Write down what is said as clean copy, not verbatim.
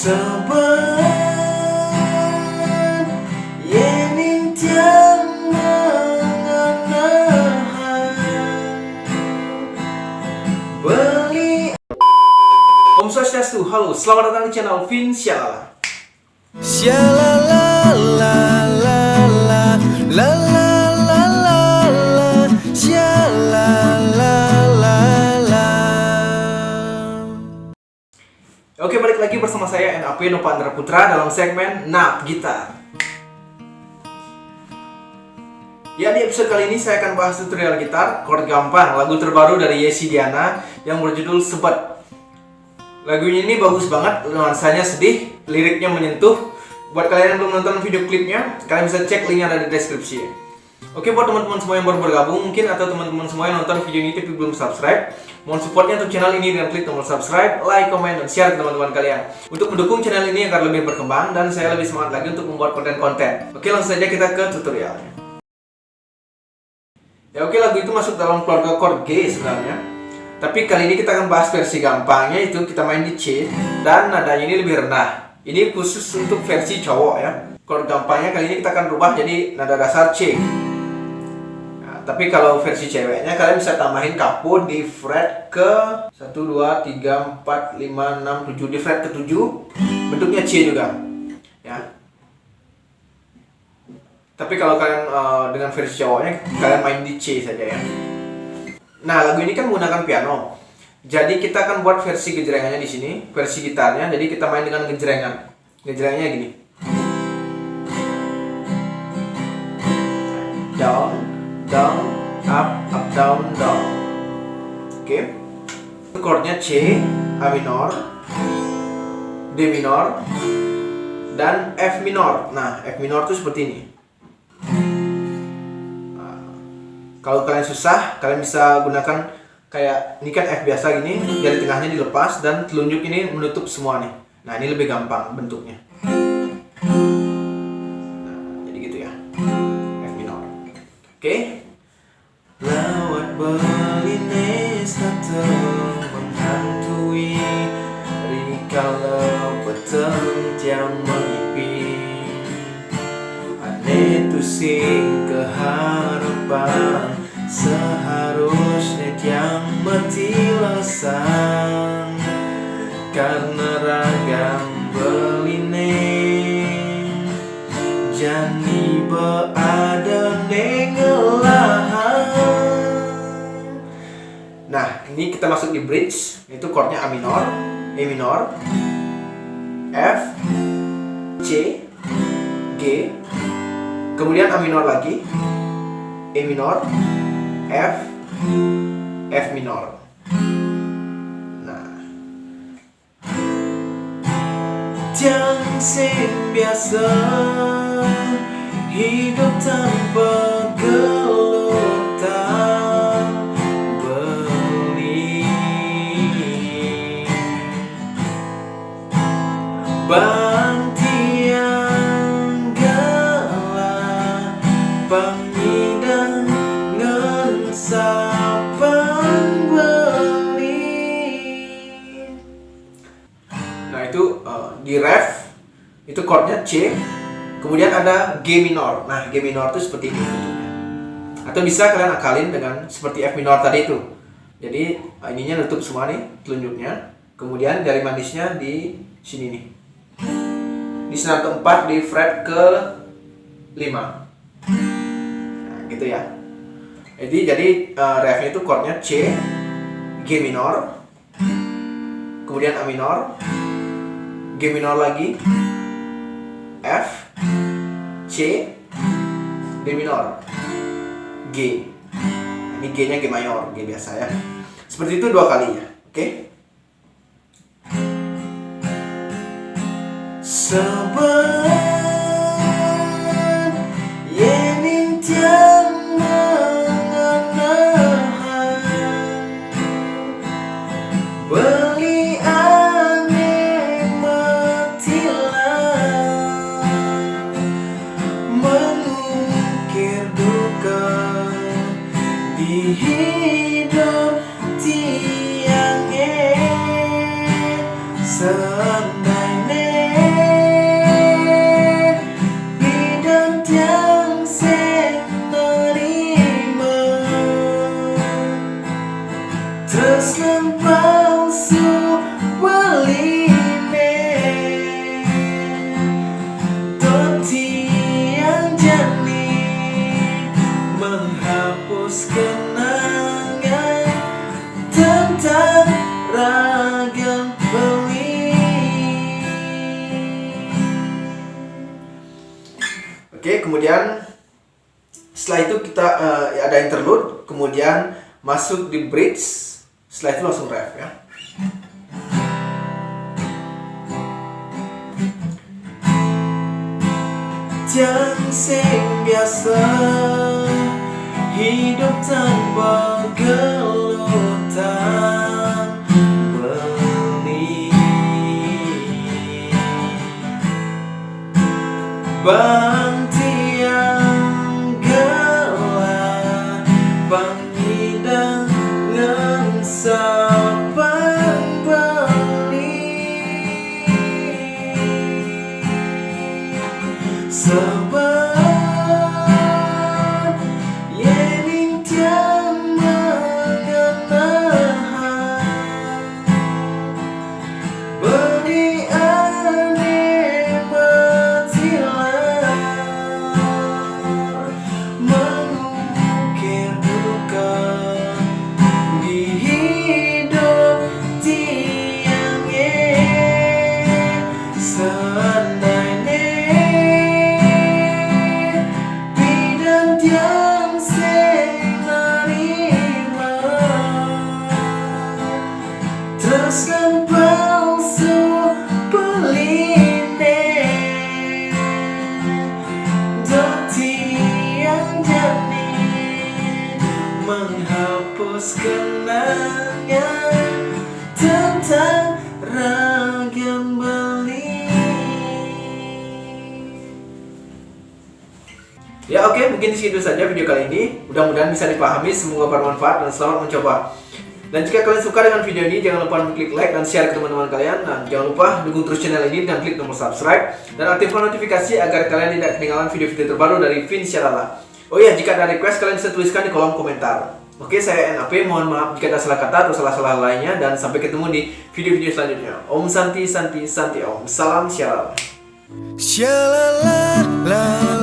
Sabar, yening tiang mengenahan beli. Om Swastiastu, halo, selamat datang di channel Vin Syalala. Syalala la la la la la la la syalala la la. Oke, balik lagi bersama saya NAP Nopandra Putra dalam segmen Nap Gitar. Ya, di episode kali ini saya akan bahas tutorial gitar chord gampang, lagu terbaru dari Yesi Diana yang berjudul Sebet. Lagunya ini bagus banget, nuansanya sedih, liriknya menyentuh. Buat kalian yang belum nonton video klipnya, kalian bisa cek linknya ada di deskripsi. Oke, buat teman-teman semua yang baru bergabung mungkin, atau teman-teman semua yang nonton video ini tapi belum subscribe, mohon supportnya untuk channel ini dengan klik tombol subscribe, like, comment, dan share ke teman-teman kalian untuk mendukung channel ini agar lebih berkembang dan saya lebih semangat lagi untuk membuat konten-konten. Oke, langsung saja kita ke tutorialnya. Ya oke, lagu itu masuk dalam keluarga chord G sebenarnya. Tapi kali ini kita akan bahas versi gampangnya, itu kita main di C dan nadanya ini lebih rendah. Ini khusus untuk versi cowok ya. Chord gampangnya kali ini kita akan rubah jadi nada dasar C. Nah, tapi kalau versi ceweknya kalian bisa tambahin kapo di fret ke 1, 2, 3, 4, 5, 6, 7, di fret ke 7 bentuknya C juga ya. Tapi kalau kalian dengan versi cowoknya kalian main di C saja ya. Nah, lagu ini kan menggunakan piano. Jadi kita akan buat versi gejrengannya di sini, versi gitarnya. Jadi kita main dengan gejrengan. Gejrengannya gini. Down, down, up, down, down. Oke. Chordnya C, A minor, D minor, dan F minor. Nah, F minor itu seperti ini. Kalau kalian susah, kalian bisa gunakan kayak ini kan F biasa gini, jari tengahnya dilepas dan telunjuk ini menutup semua nih. Nah, ini lebih gampang bentuknya. Nah, jadi gitu ya. F minor. Oke. Lawat belines datang menghantui rikala petang tiang mengipi. Ane tusing keharapan seharusnya yang mati lesan karena ragam beline jani beada nengelahan. Nah, ini kita masuk di bridge. Itu chordnya A minor, E minor, F, C, G, kemudian A minor lagi, E minor, F, F minor. Nah, tiang sing biasa hidup tanpa gelutan beli bantian gelah pangidang ngensapan beli. Nah itu di ref itu chordnya C, kemudian ada G minor. Nah, G minor itu seperti ini bentuknya. Atau bisa kalian akalin dengan seperti F minor tadi itu. Jadi ininya nutup semua nih telunjuknya. Kemudian jari manisnya di sini nih. Di senar keempat di fret ke 5. Nah, gitu ya. Jadi refnya itu chordnya C, G minor, kemudian A minor, G minor lagi, F, C, D minor, G. Ini G-nya G mayor, G biasa ya. Seperti itu 2 kali ya. Oke. Sabar, yening tiang mengenahan beli aneh matilah mengukir duka di hidup tiangnya seandainya Oke, kemudian setelah itu kita ada interlude, kemudian masuk di bridge, setelah itu langsung ref ya. Tiang sing biasa hidup tanpa gelutan beli bang tiang gelah pangidang saban beli sebab yening tiang mengenahan beri ane betilah mengukir duka di hidup tiang seandainya bidan tiang sing narima teruskan palsu peline do tiang jani menghapus kenangan tentang ragam beli. Ya oke, mungkin segitu saja video kali ini. Mudah-mudahan bisa dipahami, semoga bermanfaat dan selamat mencoba. Dan jika kalian suka dengan video ini, jangan lupa klik like dan share ke teman-teman kalian. Dan jangan lupa dukung terus channel ini dan klik tombol subscribe. Dan aktifkan notifikasi agar kalian tidak ketinggalan video-video terbaru dari Vinsyalala. Oh iya, jika ada request kalian bisa tuliskan di kolom komentar. Oke, saya NAP, mohon maaf jika ada salah kata atau salah-salah lainnya. Dan sampai ketemu di video-video selanjutnya. Om Santi, Santi, Santi Om. Salam Syalala. Shalala la